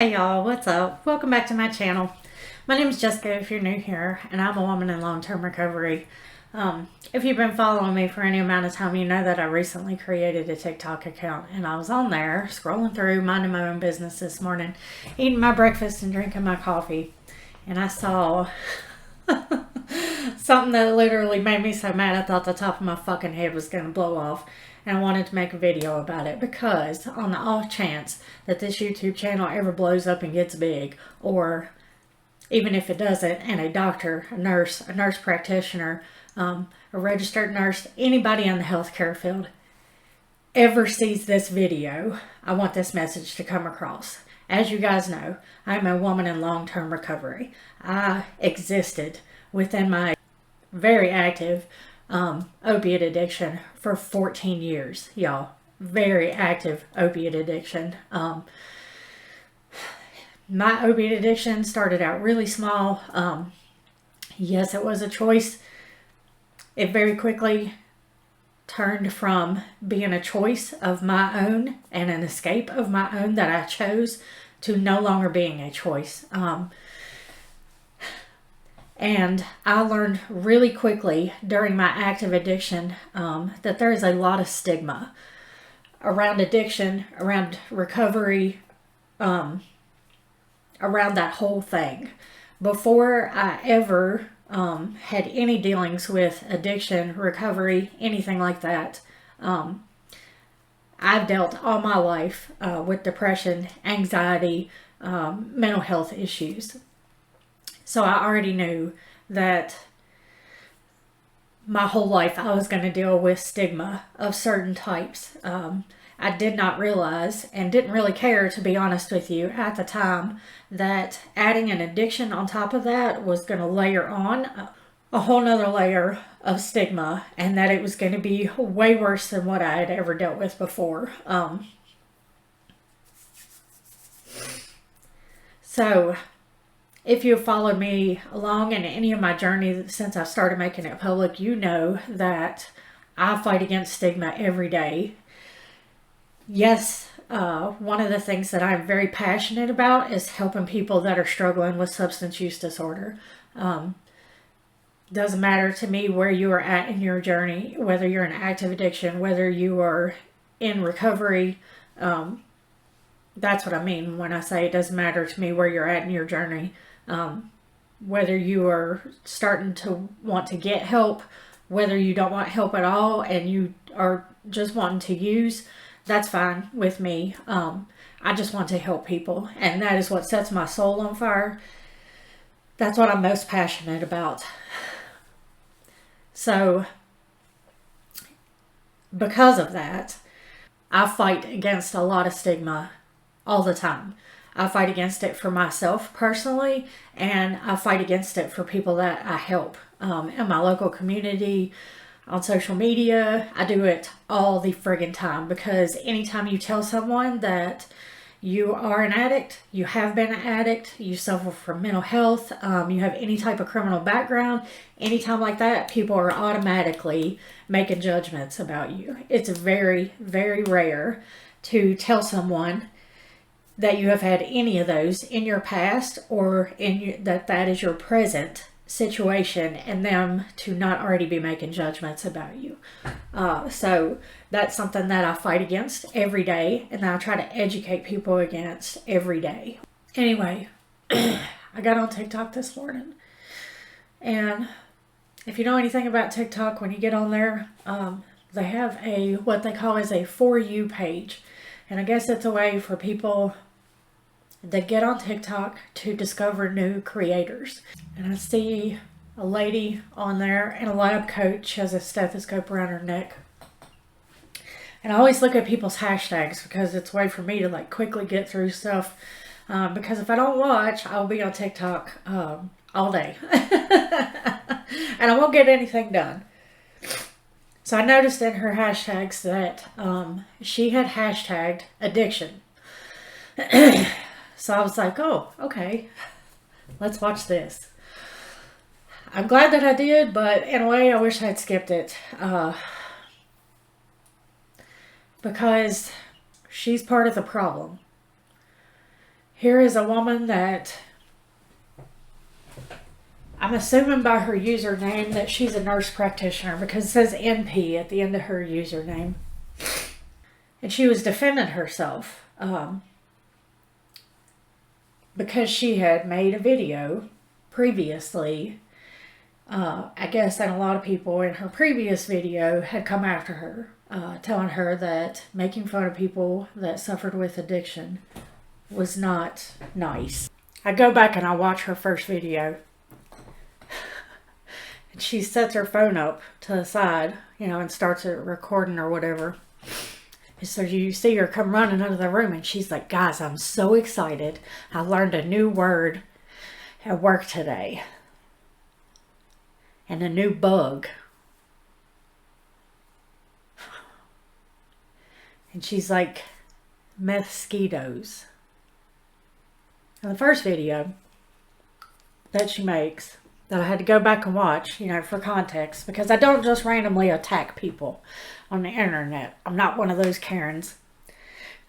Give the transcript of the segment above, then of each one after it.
Hey y'all, what's up? Welcome back to my channel. My name is Jessica if you're new here, and I'm a woman in long-term recovery. If you've been following me for any amount of time, you know that I recently created a TikTok account, and I was on there scrolling through, minding my own business this morning, eating my breakfast and drinking my coffee, and I saw something that literally made me so mad I thought the top of my fucking head was going to blow off. And I wanted to make a video about it because on the off chance that this YouTube channel ever blows up and gets big, or even if it doesn't, and a doctor, a nurse practitioner, a registered nurse, anybody in the healthcare field ever sees this video, I want this message to come across. As you guys know, I'm a woman in long-term recovery. I existed within my very active opiate addiction for 14 years, y'all. Very active opiate addiction. My opiate addiction started out really small. Yes, it was a choice. It very quickly turned from being a choice of my own and an escape of my own that I chose to no longer being a choice. And I learned really quickly during my active addiction that there is a lot of stigma around addiction, around recovery, around that whole thing. Before I ever had any dealings with addiction, recovery, anything like that, I've dealt all my life with depression, anxiety, mental health issues. So I already knew that my whole life I was going to deal with stigma of certain types. I did not realize and didn't really care, to be honest with you, at the time, that adding an addiction on top of that was going to layer on a whole nother layer of stigma, and that it was going to be way worse than what I had ever dealt with before. So if you've followed me along in any of my journey since I started making it public, you know that I fight against stigma every day. Yes, one of the things that I'm very passionate about is helping people that are struggling with substance use disorder. Doesn't matter to me where you are at in your journey, whether you're in active addiction, whether you are in recovery. That's what I mean when I say it doesn't matter to me where you're at in your journey. Whether you are starting to want to get help, whether you don't want help at all and you are just wanting to use, that's fine with me. I just want to help people, and that is what sets my soul on fire. That's what I'm most passionate about. So because of that, I fight against a lot of stigma all the time. I fight against it for myself personally, and I fight against it for people that I help in my local community, on social media. I do it all the friggin' time, because anytime you tell someone that you are an addict, you have been an addict, you suffer from mental health, you have any type of criminal background, anytime like that, people are automatically making judgments about you. It's very, very rare to tell someone that you have had any of those in your past, or that is your present situation, and them to not already be making judgments about you. So that's something that I fight against every day, and that I try to educate people against every day. Anyway, I got on TikTok this morning, and if you know anything about TikTok, when you get on there, they have what they call is a For You page. And I guess it's a way for people that get on TikTok to discover new creators. And I see a lady on there in a lab coat. She has a stethoscope around her neck. And I always look at people's hashtags, because it's a way for me to quickly get through stuff. Because if I don't watch, I'll be on TikTok all day. And I won't get anything done. So I noticed in her hashtags that she had hashtagged addiction. So I was like, oh, okay, let's watch this. I'm glad that I did, but in a way I wish I'd skipped it. Because she's part of the problem. Here is a woman that I'm assuming by her username that she's a nurse practitioner because it says NP at the end of her username. And she was defending herself because she had made a video previously. I guess that a lot of people in her previous video had come after her, telling her that making fun of people that suffered with addiction was not nice. I go back and I watch her first video. And she sets her phone up to the side, and starts it recording or whatever. And so you see her come running out of the room and she's like, guys, I'm so excited. I learned a new word at work today. And a new bug. And she's like, mosquitoes. In the first video that she makes, that I had to go back and watch, for context, because I don't just randomly attack people on the internet. I'm not one of those Karens.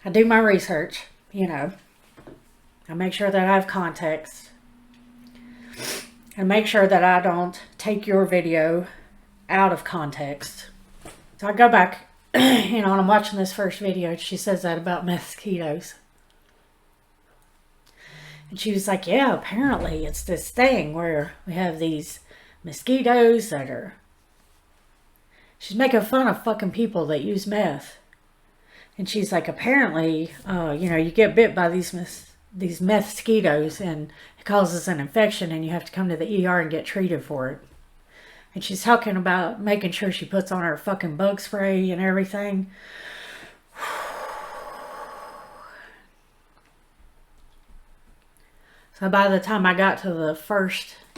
I do my research, I make sure that I have context. And make sure that I don't take your video out of context. So I go back, and I'm watching this first video, and she says that about mosquitoes. And she was like, yeah, apparently it's this thing where we have these mosquitoes that are... She's making fun of fucking people that use meth. And she's like, apparently, you get bit by these mosquitoes and it causes an infection and you have to come to the ER and get treated for it. And she's talking about making sure she puts on her fucking bug spray and everything. So by the time I got to the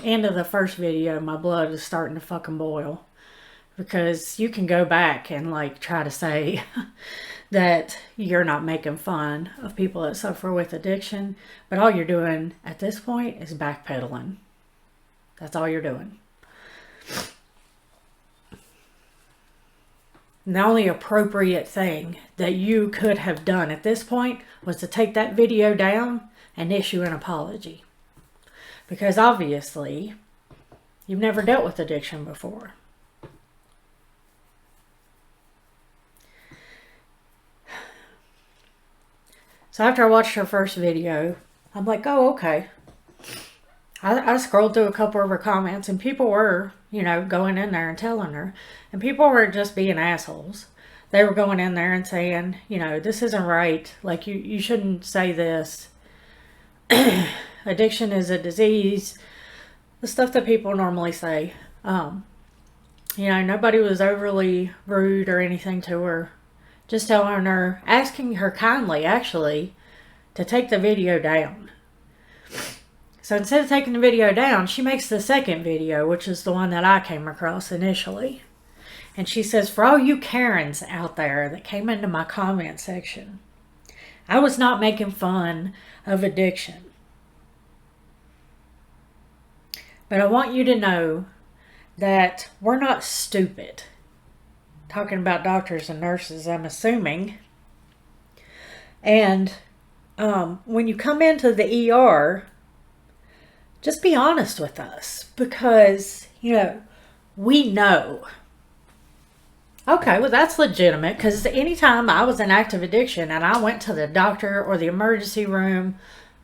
end of the first video, my blood is starting to fucking boil. Because you can go back and try to say that you're not making fun of people that suffer with addiction. But all you're doing at this point is backpedaling. That's all you're doing. And the only appropriate thing that you could have done at this point was to take that video down and issue an apology. Because obviously, you've never dealt with addiction before. So after I watched her first video, I'm like, oh, okay. I scrolled through a couple of her comments and people were, going in there and telling her. And people were just being assholes. They were going in there and saying, this isn't right. You shouldn't say this. Addiction is a disease. The stuff that people normally say. Nobody was overly rude or anything to her. Just telling her, asking her kindly, actually, to take the video down. So instead of taking the video down, she makes the second video, which is the one that I came across initially. And she says, for all you Karens out there that came into my comment section, I was not making fun of addiction. But I want you to know that we're not stupid. Talking about doctors and nurses, I'm assuming. And when you come into the ER, just be honest with us. Because, we know. Okay, well that's legitimate. Because anytime I was in active addiction and I went to the doctor or the emergency room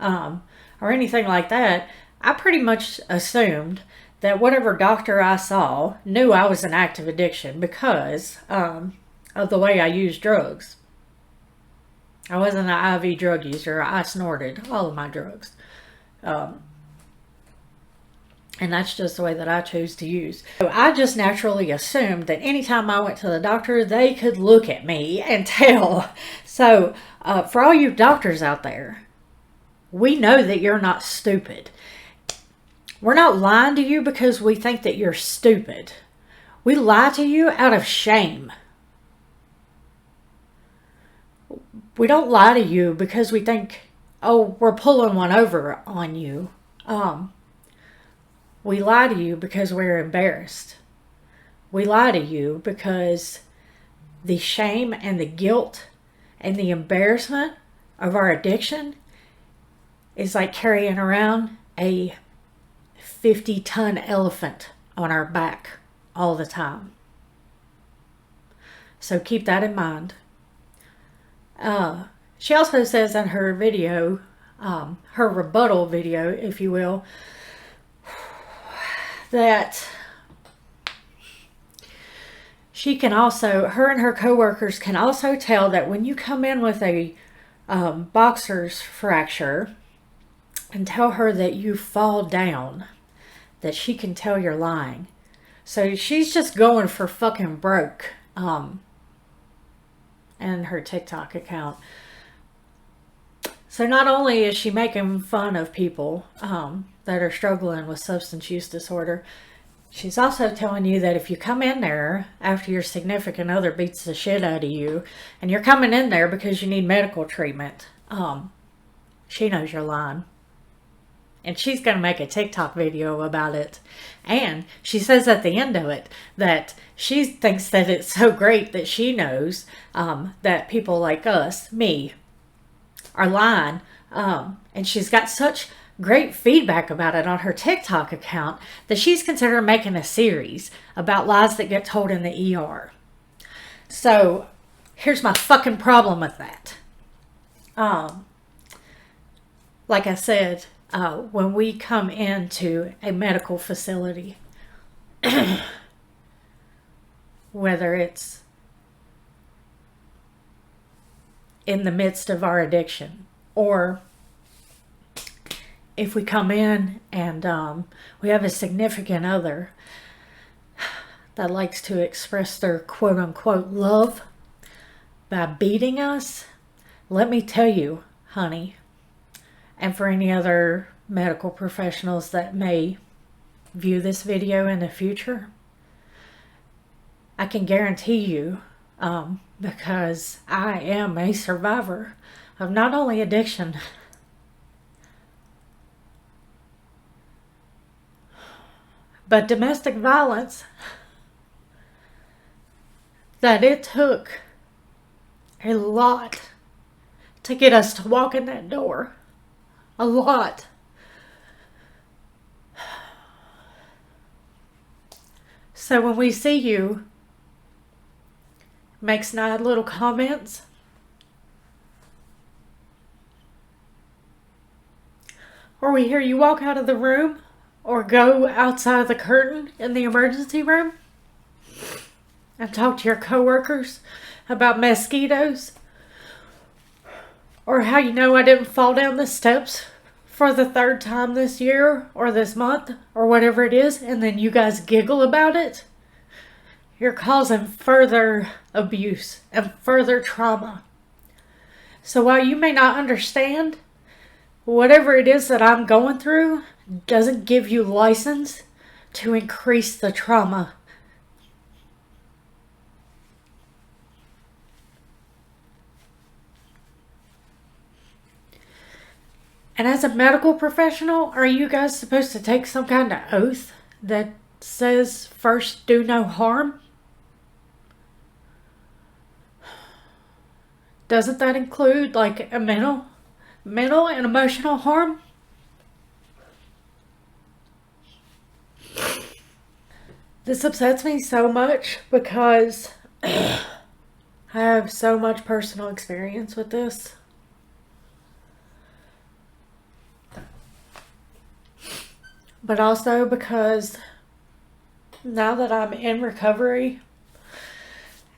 or anything like that, I pretty much assumed that whatever doctor I saw knew I was in active addiction because of the way I used drugs. I wasn't an IV drug user. I snorted all of my drugs. And that's just the way that I choose to use. So I just naturally assumed that anytime I went to the doctor, they could look at me and tell. So for all you doctors out there, we know that you're not stupid. We're not lying to you because we think that you're stupid. We lie to you out of shame. We don't lie to you because we think, oh, we're pulling one over on you. We lie to you because we're embarrassed. We lie to you because the shame and the guilt and the embarrassment of our addiction is like carrying around a 50-ton elephant on our back all the time. So keep that in mind. She also says in her video, her rebuttal video, if you will, that she can also, her and her coworkers can also tell that when you come in with a boxer's fracture and tell her that you fall down, that she can tell you're lying. So she's just going for fucking broke. And her TikTok account. So not only is she making fun of people that are struggling with substance use disorder, she's also telling you that if you come in there after your significant other beats the shit out of you, and you're coming in there because you need medical treatment, she knows you're lying. And she's going to make a TikTok video about it. And she says at the end of it that she thinks that it's so great that she knows that people like us, me, are lying. And she's got such great feedback about it on her TikTok account that she's considering making a series about lies that get told in the ER. So here's my fucking problem with that. Like I said, when we come into a medical facility, whether it's in the midst of our addiction, or if we come in and we have a significant other that likes to express their quote-unquote love by beating us, let me tell you, honey, and for any other medical professionals that may view this video in the future, I can guarantee you, because I am a survivor of not only addiction, but domestic violence, that it took a lot to get us to walk in that door. A lot. So when we see you make snide little comments, or we hear you walk out of the room or go outside the curtain in the emergency room and talk to your coworkers about mosquitoes, or how you know I didn't fall down the steps for the 3rd time this year or this month or whatever it is, and then you guys giggle about it, you're causing further abuse and further trauma. So while you may not understand, whatever it is that I'm going through doesn't give you license to increase the trauma. And as a medical professional, are you guys supposed to take some kind of oath that says first do no harm? Doesn't that include like a mental and emotional harm? This upsets me so much because I have so much personal experience with this. But also because now that I'm in recovery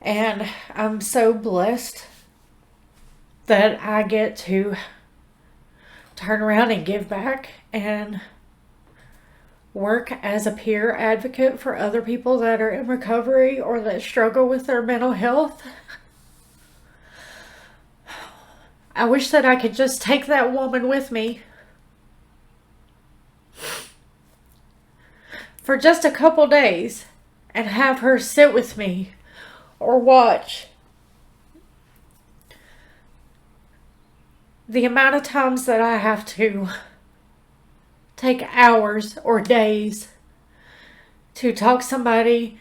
and I'm so blessed that I get to turn around and give back and work as a peer advocate for other people that are in recovery or that struggle with their mental health, I wish that I could just take that woman with me for just a couple days and have her sit with me or watch the amount of times that I have to take hours or days to talk somebody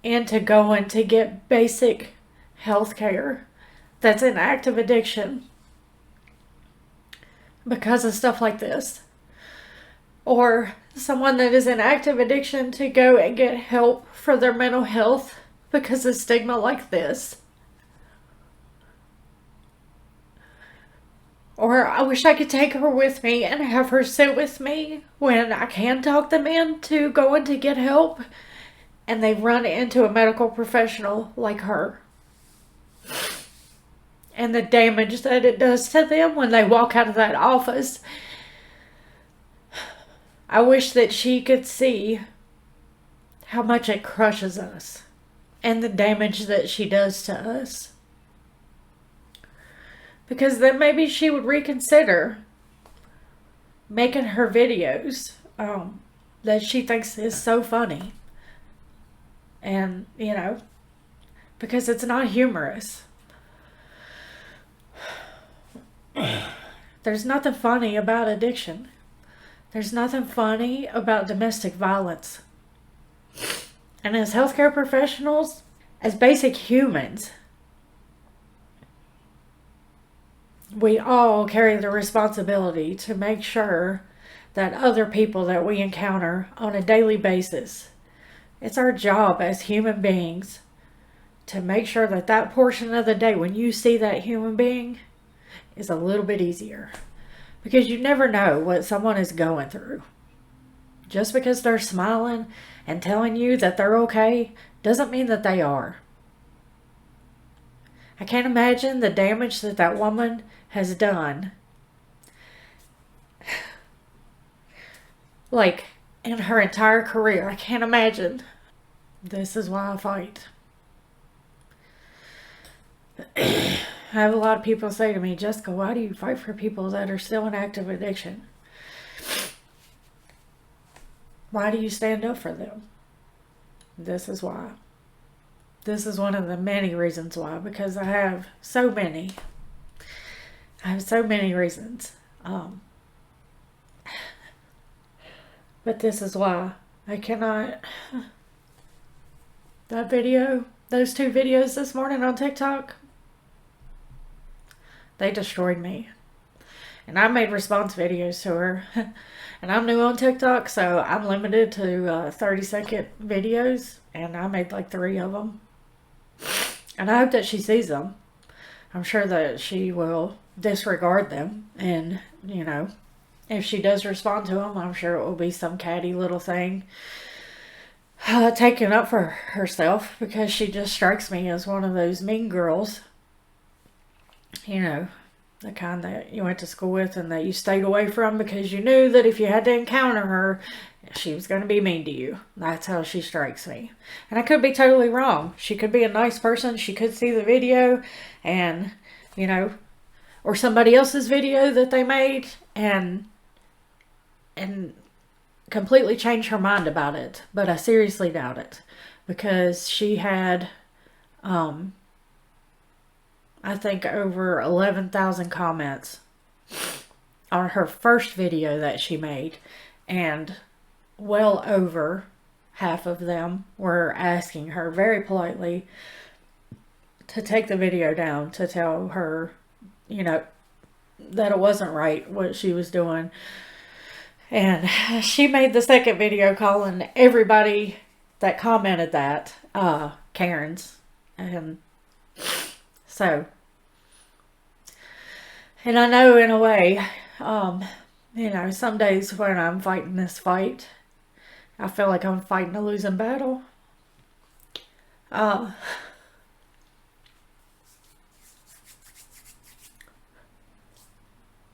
into going to get basic health care that's in active addiction. because of stuff like this. Or someone that is in active addiction to go and get help for their mental health because of stigma like this. Or I wish I could take her with me and have her sit with me when I can talk them into going to get help and they run into a medical professional like her. And the damage that it does to them when they walk out of that office. I wish that she could see how much it crushes us and the damage that she does to us. Because then maybe she would reconsider making her videos that she thinks is so funny. And, you know, because it's not humorous. There's nothing funny about addiction. There's nothing funny about domestic violence. And as healthcare professionals, as basic humans, we all carry the responsibility to make sure that other people that we encounter on a daily basis, it's our job as human beings to make sure that that portion of the day when you see that human being is a little bit easier. Because you never know what someone is going through. Just because they're smiling and telling you that they're okay doesn't mean that they are. I can't imagine the damage that that woman has done. Like, in her entire career. I can't imagine. This is why I fight. I have a lot of people say to me, Jessica, why do you fight for people that are still in active addiction? Why do you stand up for them? This is why. This is one of the many reasons why, because I have so many. I have so many reasons. But this is why I cannot. That video, those 2 videos this morning on TikTok, they destroyed me. And I made response videos to her. And I'm new on TikTok, so I'm limited to 30-second videos. And I made like 3 of them. And I hope that she sees them. I'm sure that she will disregard them. And, you know, if she does respond to them, I'm sure it will be some catty little thing taken up for herself. Because she just strikes me as one of those mean girls. You know, the kind that you went to school with and that you stayed away from because you knew that if you had to encounter her, she was going to be mean to you. That's how she strikes me. And I could be totally wrong. She could be a nice person. She could see the video and, you know, or somebody else's video that they made and completely change her mind about it. But I seriously doubt it. Because she had, I think over 11,000 comments on her first video that she made, and well over half of them were asking her very politely to take the video down, to tell her, you know, that it wasn't right what she was doing. And she made the second video calling everybody that commented that Karens. And so, and I know in a way, you know, some days when I'm fighting this fight, I feel like I'm fighting a losing battle.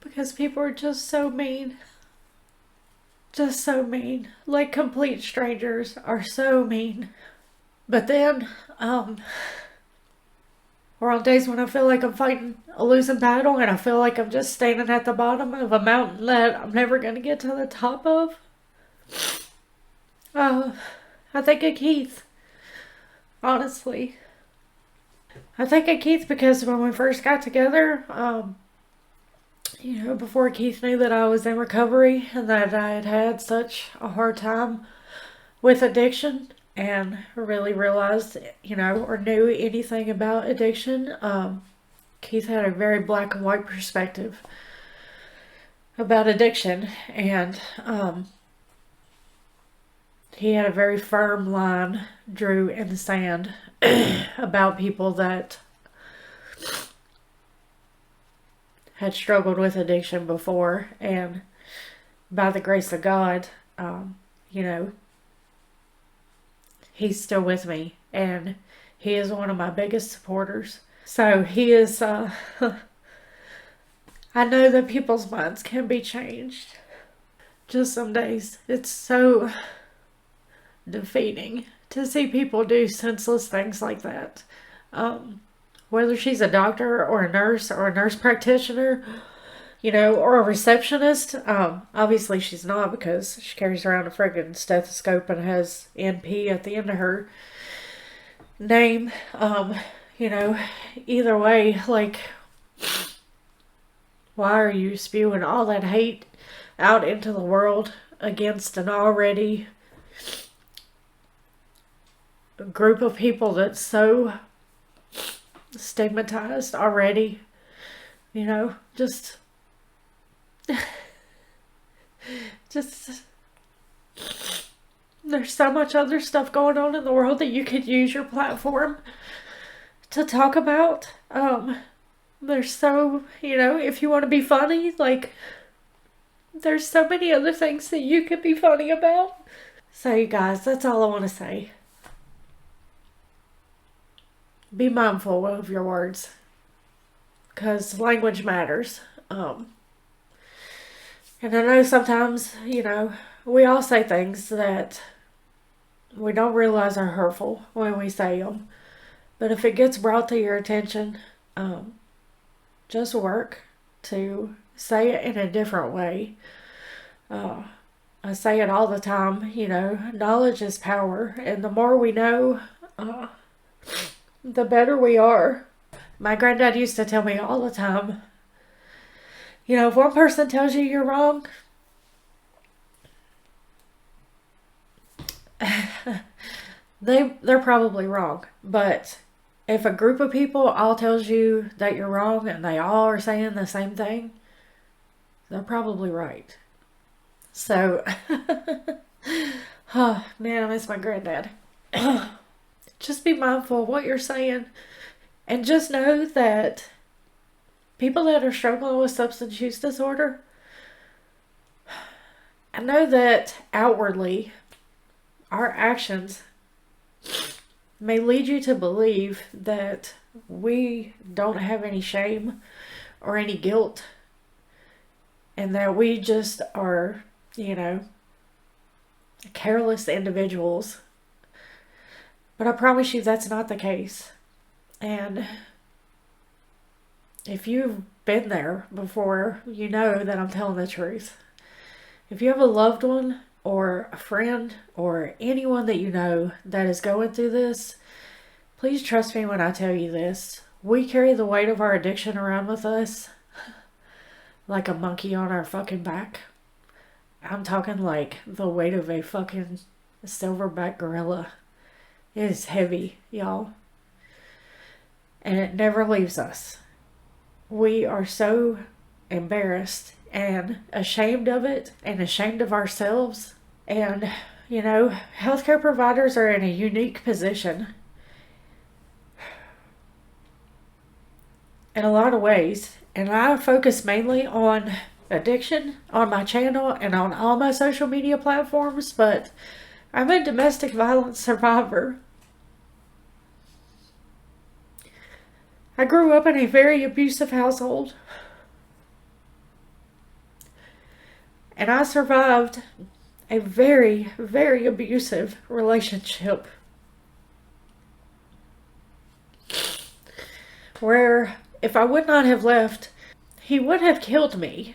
Because people are just so mean. Just so mean. Like complete strangers are so mean. But then, or on days when I feel like I'm fighting a losing battle and I feel like I'm just standing at the bottom of a mountain that I'm never going to get to the top of. I think of Keith. Honestly. I think of Keith because when we first got together, you know, before Keith knew that I was in recovery and that I had had such a hard time with addiction and really realized, you know, or knew anything about addiction, Keith had a very black and white perspective. about addiction, and he had a very firm line drew in the sand about people that had struggled with addiction before, and by the grace of God, you know, he's still with me, and he is one of my biggest supporters. So he is, I know that people's minds can be changed. Just some days, it's so defeating to see people do senseless things like that. Whether she's a doctor or a nurse practitioner, you know, or a receptionist. Obviously she's not, because she carries around a friggin' stethoscope and has NP at the end of her name. You know, either way, like, why are you spewing all that hate out into the world against an already group of people that's so stigmatized already? You know, just there's so much other stuff going on in the world that you could use your platform to talk about. There's so, you know, if you want to be funny, like, there's so many other things that you could be funny about. So you guys, that's all I want to say. Be mindful of your words, because language matters. And I know sometimes, you know, we all say things that we don't realize are hurtful when we say them. But if it gets brought to your attention, just work to say it in a different way. I say it all the time, you know, knowledge is power. And the more we know, the better we are. My granddad used to tell me all the time, you know, if one person tells you you're wrong, they're probably wrong. But if a group of people all tells you that you're wrong and they all are saying the same thing, they're probably right. So, oh man, I miss my granddad. Just be mindful of what you're saying, and just know that people that are struggling with substance use disorder, I know that outwardly our actions may lead you to believe that we don't have any shame or any guilt, and that we just are, you know, careless individuals. But I promise you that's not the case. And if you've been there before, you know that I'm telling the truth. If you have a loved one or a friend or anyone that you know that is going through this, please trust me when I tell you this. We carry the weight of our addiction around with us like a monkey on our fucking back. I'm talking like the weight of a fucking silverback gorilla. It is heavy, y'all. And it never leaves us. We are so embarrassed and ashamed of it and ashamed of ourselves. And, you know, healthcare providers are in a unique position in a lot of ways. And I focus mainly on addiction on my channel and on all my social media platforms, but I'm a domestic violence survivor. I grew up in a very abusive household, and I survived a very, very abusive relationship where if I would not have left, he would have killed me.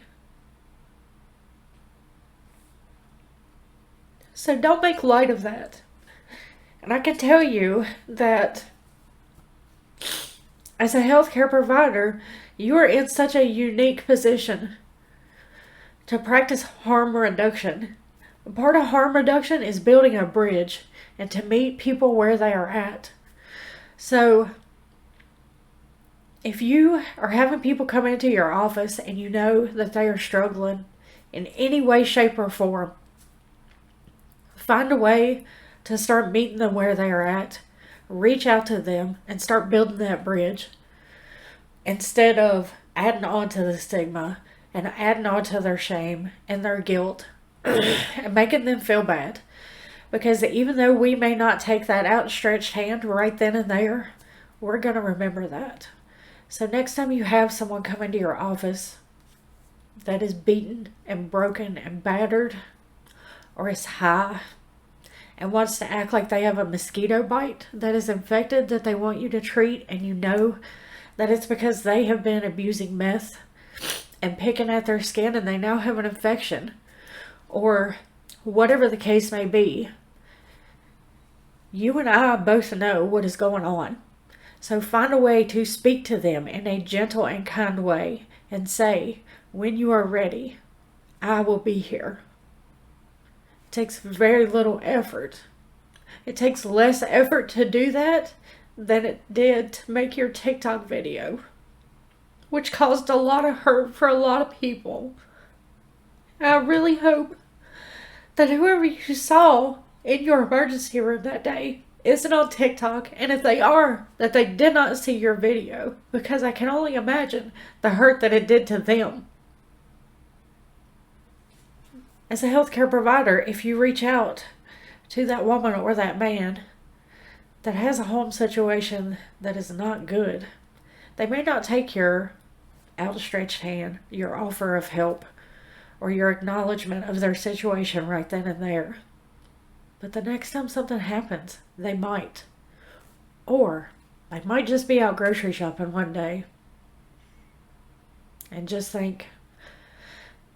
So don't make light of that. And I can tell you that as a healthcare provider, you are in such a unique position to practice harm reduction. Part of harm reduction is building a bridge and to meet people where they are at. So if you are having people come into your office and you know that they are struggling in any way, shape, or form. Find a way to start meeting them where they are at. Reach out to them and start building that bridge. Instead of adding on to the stigma and adding on to their shame and their guilt and making them feel bad. Because even though we may not take that outstretched hand right then and there, we're going to remember that. So next time you have someone come into your office that is beaten and broken and battered, or is high and wants to act like they have a mosquito bite that is infected that they want you to treat, and you know that it's because they have been abusing meth and picking at their skin and they now have an infection, or whatever the case may be, you and I both know what is going on. So find a way to speak to them in a gentle and kind way and say, when you are ready, I will be here. It takes very little effort. It takes less effort to do that than it did to make your TikTok video, which caused a lot of hurt for a lot of people. I really hope that whoever you saw in your emergency room that day isn't on TikTok, and if they are, that they did not see your video, because I can only imagine the hurt that it did to them. As a healthcare provider, if you reach out to that woman or that man that has a home situation that is not good, they may not take your outstretched hand, your offer of help, or your acknowledgement of their situation right then and there. But the next time something happens, they might. Or they might just be out grocery shopping one day and just think,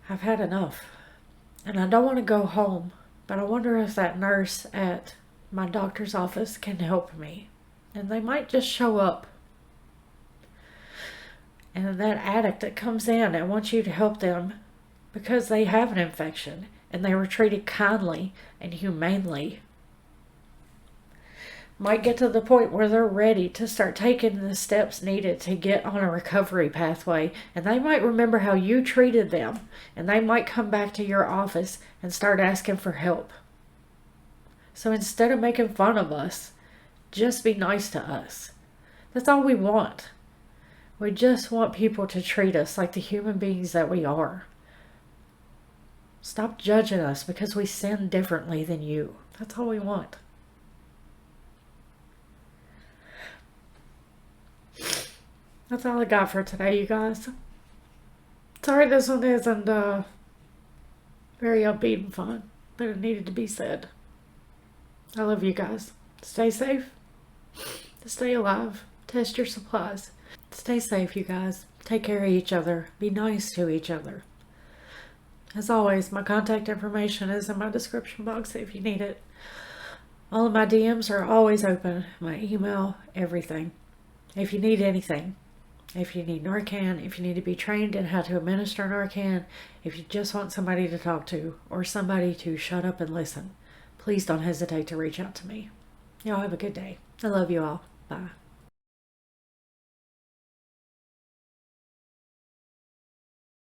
I've had enough. And I don't want to go home, but I wonder if that nurse at my doctor's office can help me. And they might just show up. And that addict that comes in and wants you to help them because they have an infection and they were treated kindly and humanely might get to the point where they're ready to start taking the steps needed to get on a recovery pathway, and they might remember how you treated them, and they might come back to your office and start asking for help. So instead of making fun of us, just be nice to us. That's all we want. We just want people to treat us like the human beings that we are. Stop judging us because we sin differently than you. That's all we want. That's all I got for today, you guys. Sorry this one isn't very upbeat and fun, but it needed to be said. I love you guys. Stay safe. Stay alive. Test your supplies. Stay safe, you guys. Take care of each other. Be nice to each other. As always, my contact information is in my description box if you need it. All of my DMs are always open. My email, everything. If you need anything. If you need Narcan, if you need to be trained in how to administer Narcan, if you just want somebody to talk to, or somebody to shut up and listen, please don't hesitate to reach out to me. Y'all have a good day. I love you all. Bye.